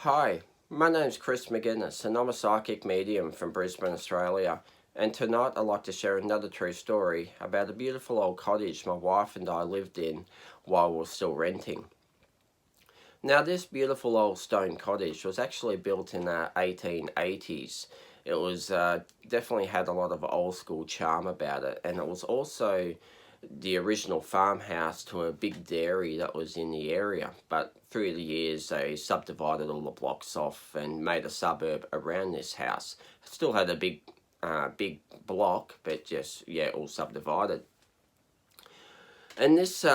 Hi, my name's Kris McInnes and I'm a psychic medium from Brisbane, Australia. And tonight I'd like to share another true story about a beautiful old cottage my wife and I lived in while we were still renting. Now this beautiful old stone cottage was actually built in the 1880s. It was definitely had a lot of old school charm about it, and it was also the original farmhouse to a big dairy that was in the area, but through the years they subdivided all the blocks off and made a suburb around this house. It still had a big block, but just, yeah, all subdivided. And this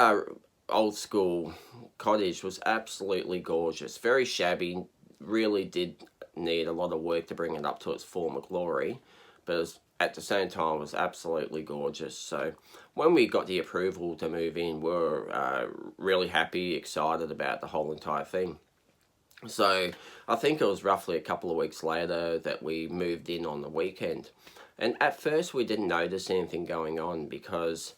old school cottage was absolutely gorgeous, very shabby, really did need a lot of work to bring it up to its former glory, but it was, at the same time, it was absolutely gorgeous. So when we got the approval to move in, we were really happy, excited about the whole entire thing. So I think it was roughly a couple of weeks later that we moved in on the weekend. And at first we didn't notice anything going on because,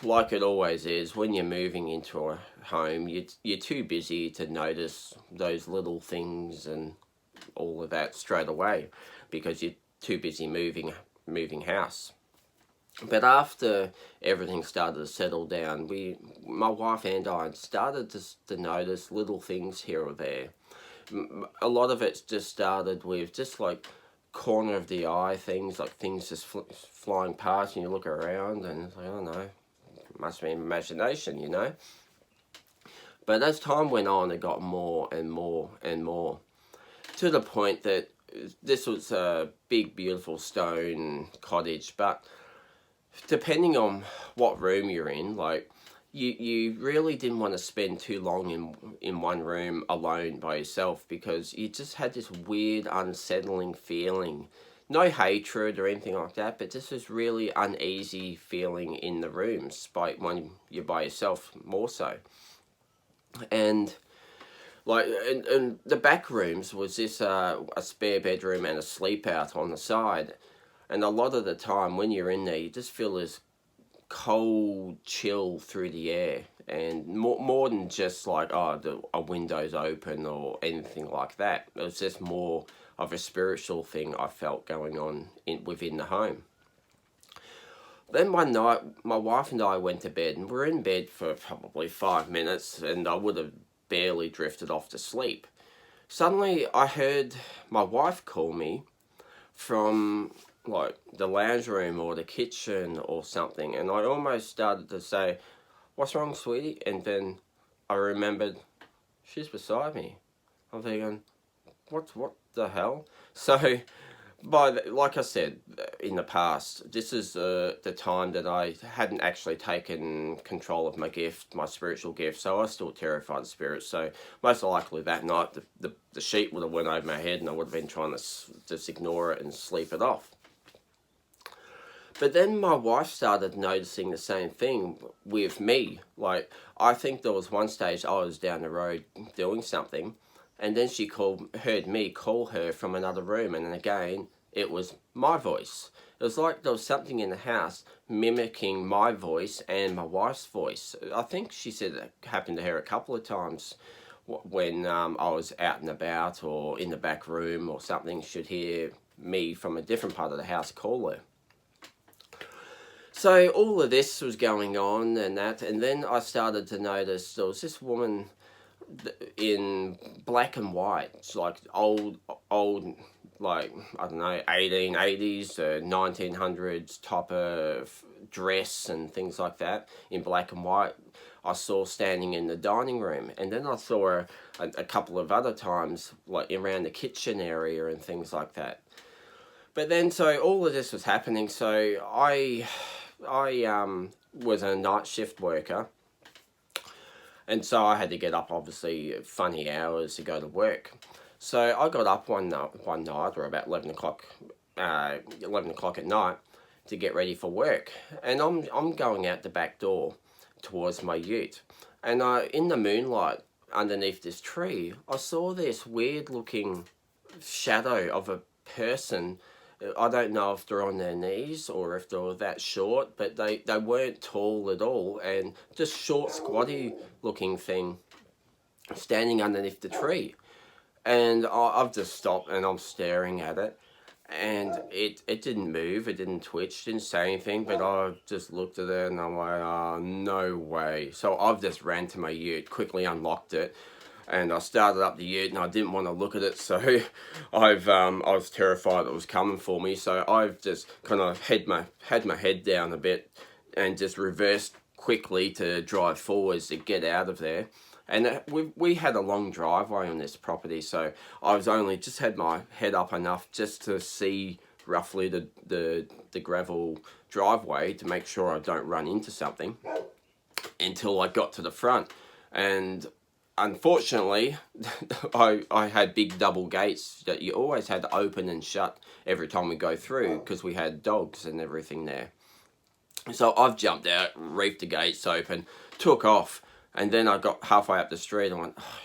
like it always is, when you're moving into a home, you're too busy to notice those little things and all of that straight away because you're too busy moving house. But after everything started to settle down, my wife and I started to notice little things here or there. A lot of it just started with just like corner of the eye things, like things just flying past and you look around and it's like, I don't know, must be imagination, you know. But as time went on, it got more and more and more, to the point that this was a big, beautiful stone cottage, but depending on what room you're in, like, you really didn't want to spend too long in one room alone by yourself because you just had this weird, unsettling feeling. No hatred or anything like that, but just this really uneasy feeling in the rooms when you're by yourself, more so. And like, and the back rooms was this a spare bedroom and a sleep out on the side. And a lot of the time when you're in there, you just feel this cold chill through the air, and more than just like, oh, a window's open or anything like that. It was just more of a spiritual thing I felt going on within the home. Then one night, my wife and I went to bed, and we were in bed for probably 5 minutes, and I would have barely drifted off to sleep. Suddenly, I heard my wife call me from like the lounge room or the kitchen or something, and I almost started to say, "What's wrong, sweetie?" And then I remembered she's beside me. I'm thinking, what the hell? So, like I said in the past, this is the time that I hadn't actually taken control of my gift, my spiritual gift, so I was still terrified of spirits. So most likely that night the sheet would have went over my head and I would have been trying to just ignore it and sleep it off. But then my wife started noticing the same thing with me. Like, I think there was one stage I was down the road doing something, and then she heard me call her from another room, and then again, it was my voice. It was like there was something in the house mimicking my voice and my wife's voice. I think she said it happened to her a couple of times when I was out and about or in the back room or something. She'd hear me from a different part of the house call her. So all of this was going on and that, and then I started to notice there was this woman in black and white. It's like old, like, I don't know, 1880s, 1900s type of dress and things like that in black and white. I saw standing in the dining room, and then I saw her a couple of other times, like around the kitchen area and things like that. But then, so all of this was happening, so I was a night shift worker, and so I had to get up, obviously, funny hours to go to work. So I got up one night, or about 11 o'clock at night, to get ready for work. And I'm going out the back door towards my ute. And in the moonlight, underneath this tree, I saw this weird-looking shadow of a person. I don't know if they're on their knees or if they were that short, but they weren't tall at all, and just short, squatty looking thing standing underneath the tree. And I've just stopped and I'm staring at it. And it didn't move, it didn't twitch, didn't say anything, but I just looked at it and I'm like, oh, no way. So I've just ran to my ute, quickly unlocked it, and I started up the ute and I didn't want to look at it, so I was terrified it was coming for me, so I've just kind of had my head down a bit and just reversed quickly to drive forwards to get out of there. And we had a long driveway on this property, so I was only just had my head up enough just to see roughly the gravel driveway to make sure I don't run into something until I got to the front. And unfortunately, I had big double gates that you always had to open and shut every time we go through because we had dogs and everything there. So I've jumped out, reefed the gates open, took off, and then I got halfway up the street and went, oh,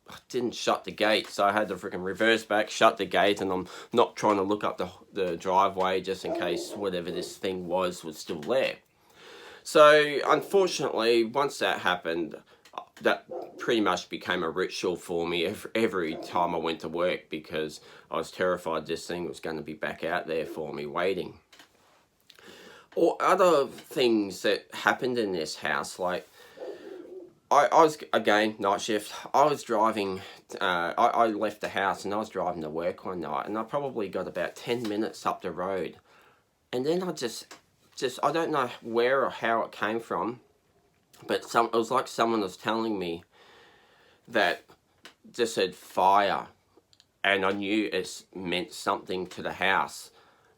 I didn't shut the gate, so I had to freaking reverse back, shut the gate, and I'm not trying to look up the driveway just in case whatever this thing was still there. So unfortunately, once that happened, that pretty much became a ritual for me every time I went to work, because I was terrified this thing was going to be back out there for me waiting. Or other things that happened in this house, like I was, again, night shift. I was driving, I left the house and I was driving to work one night, and I probably got about 10 minutes up the road. And then I just I don't know where or how it came from, but it was like someone was telling me that just said fire, and I knew it meant something to the house.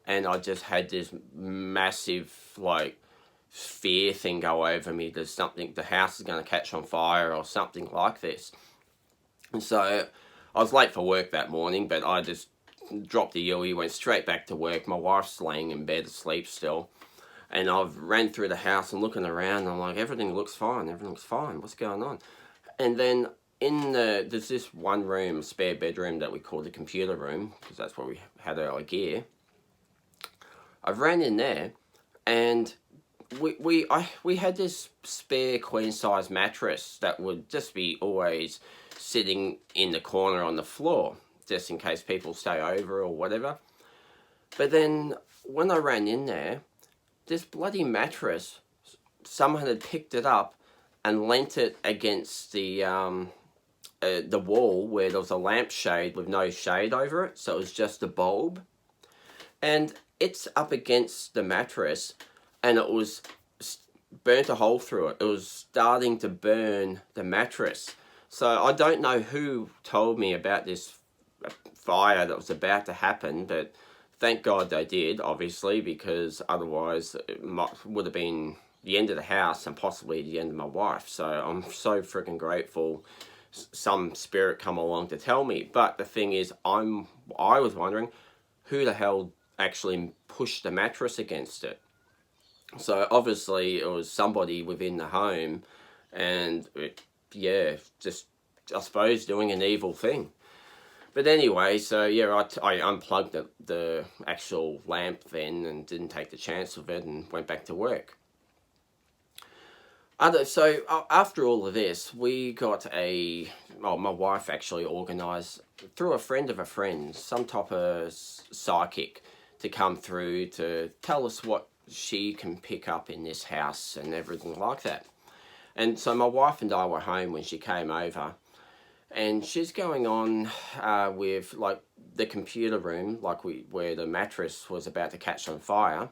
And I just had this massive, like, fear thing go over me. There's something, the house is going to catch on fire or something like this. And so I was late for work that morning, but I just dropped the Yui, went straight back to work. My wife's laying in bed asleep still. And I've ran through the house and looking around, and I'm like, everything looks fine, what's going on? And then there's this one room, spare bedroom that we call the computer room, because that's where we had our gear. I ran in there, and we had this spare queen size mattress that would just be always sitting in the corner on the floor, just in case people stay over or whatever. But then when I ran in there, this bloody mattress, someone had picked it up and leant it against the wall where there was a lampshade with no shade over it, so it was just a bulb. And it's up against the mattress, and it was burnt a hole through it. It was starting to burn the mattress. So I don't know who told me about this fire that was about to happen, but thank God they did, obviously, because otherwise it would have been the end of the house and possibly the end of my wife. So I'm so freaking grateful some spirit come along to tell me. But the thing is, I was wondering who the hell actually pushed the mattress against it. So obviously it was somebody within the home, and yeah, just I suppose doing an evil thing. But anyway, so yeah, I unplugged the actual lamp then and didn't take the chance of it and went back to work. So after all of this, we got my wife actually organised through a friend of a friend, some type of psychic, to come through to tell us what she can pick up in this house and everything like that. And so my wife and I were home when she came over, and she's going on with like the computer room, like where the mattress was about to catch on fire.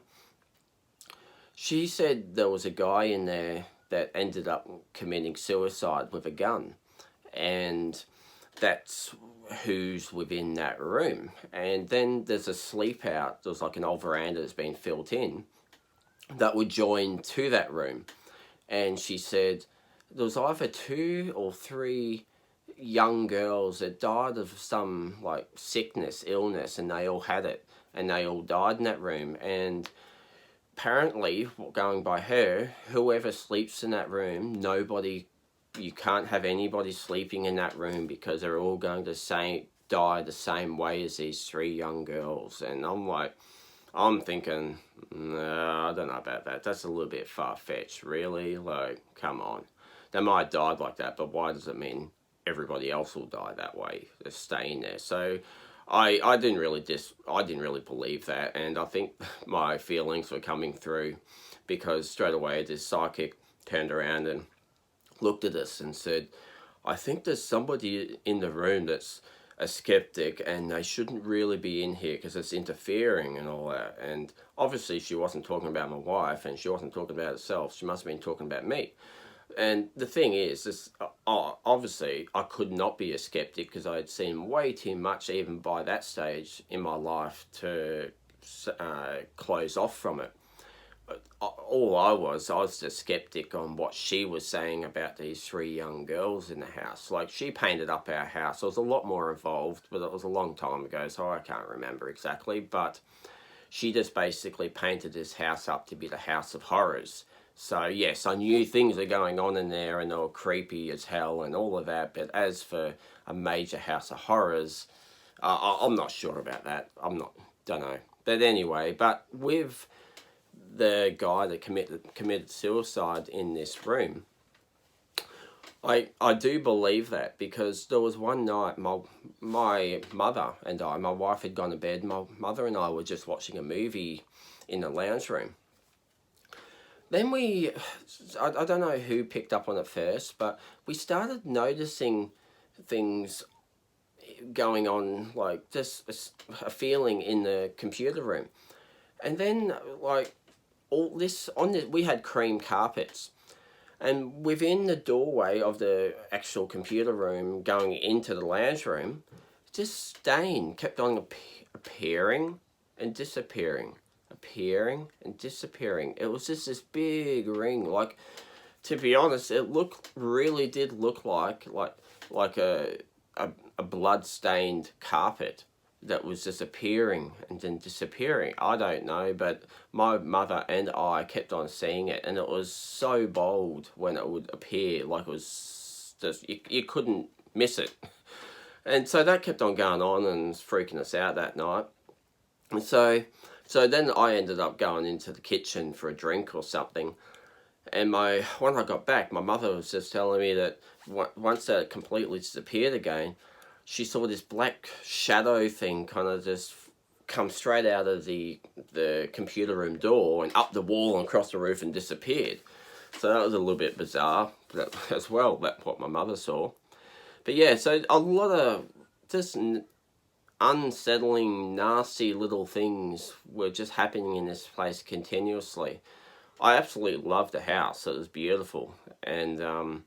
She said there was a guy in there that ended up committing suicide with a gun, and that's who's within that room. And then there's a sleep out, there's like an old veranda that's been filled in that would join to that room. And she said there was either 2 or 3 young girls that died of some like sickness, illness, and they all had it, and they all died in that room. And apparently, going by her, whoever sleeps in that room, you can't have anybody sleeping in that room because they're all going to die the same way as these 3 young girls. And I'm thinking, no, I don't know about that. That's a little bit far-fetched, really. Like, come on. They might have died like that, but why does it mean everybody else will die that way, just staying there. So I didn't really believe that, and I think my feelings were coming through, because straight away this psychic turned around and looked at us and said, I think there's somebody in the room that's a skeptic, and they shouldn't really be in here because it's interfering and all that. And obviously she wasn't talking about my wife, and she wasn't talking about herself. She must have been talking about me. And the thing is obviously I could not be a skeptic, because I had seen way too much even by that stage in my life to close off from it. All I was just skeptic on what she was saying about these 3 young girls in the house. Like, she painted up our house. I was a lot more involved, but it was a long time ago, so I can't remember exactly. But she just basically painted this house up to be the house of horrors. So yes, I knew things are going on in there, and they were creepy as hell and all of that. But as for a major house of horrors, I'm not sure about that. Don't know. But anyway, but with the guy that committed suicide in this room, I do believe that, because there was one night my mother and my wife had gone to bed. My mother and I were just watching a movie in the lounge room. Then I don't know who picked up on it first, but we started noticing things going on, like just a feeling in the computer room. And then, like, all this, we had cream carpets. And within the doorway of the actual computer room going into the lounge room, this stain kept on appearing and disappearing. Appearing and disappearing. It was just this big ring. Like, to be honest, it really did look like a blood-stained carpet that was just appearing and then disappearing. I don't know, but my mother and I kept on seeing it, and it was so bold when it would appear. Like, it was just, you couldn't miss it. And so that kept on going on and freaking us out that night. And so then I ended up going into the kitchen for a drink or something. And when I got back, my mother was just telling me that once that completely disappeared again, she saw this black shadow thing kind of just come straight out of the computer room door and up the wall and across the roof and disappeared. So that was a little bit bizarre as well, that's what my mother saw. But yeah, so a lot of just unsettling, nasty little things were just happening in this place continuously. I absolutely loved the house. It was beautiful. And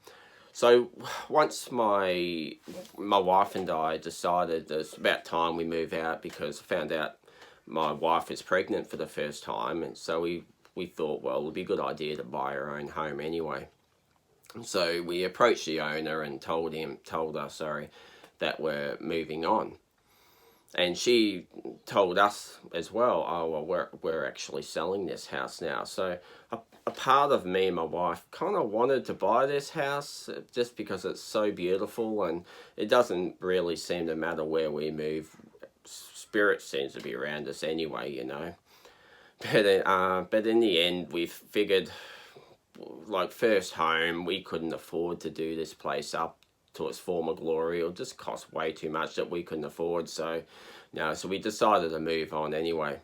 so once my wife and I decided it's about time we move out, because I found out my wife is pregnant for the first time, and so we thought, well, it would be a good idea to buy our own home anyway. So we approached the owner and told her that we're moving on. And she told us as well, oh, well, we're actually selling this house now. So a part of me and my wife kind of wanted to buy this house just because it's so beautiful, and it doesn't really seem to matter where we move. Spirit seems to be around us anyway, you know. But in the end, we figured, like, first home, we couldn't afford to do this place up to its former glory. It'll just cost way too much that we couldn't afford. So we decided to move on anyway.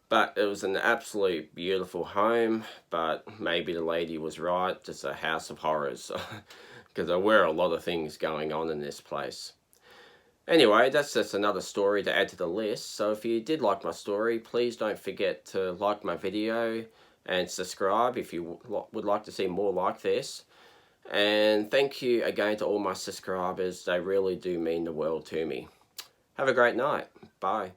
But it was an absolute beautiful home, but maybe the lady was right, just a house of horrors, because there were a lot of things going on in this place. Anyway, that's just another story to add to the list. So if you did like my story, please don't forget to like my video and subscribe if you would like to see more like this. And thank you again to all my subscribers. They really do mean the world to me. Have a great night. Bye.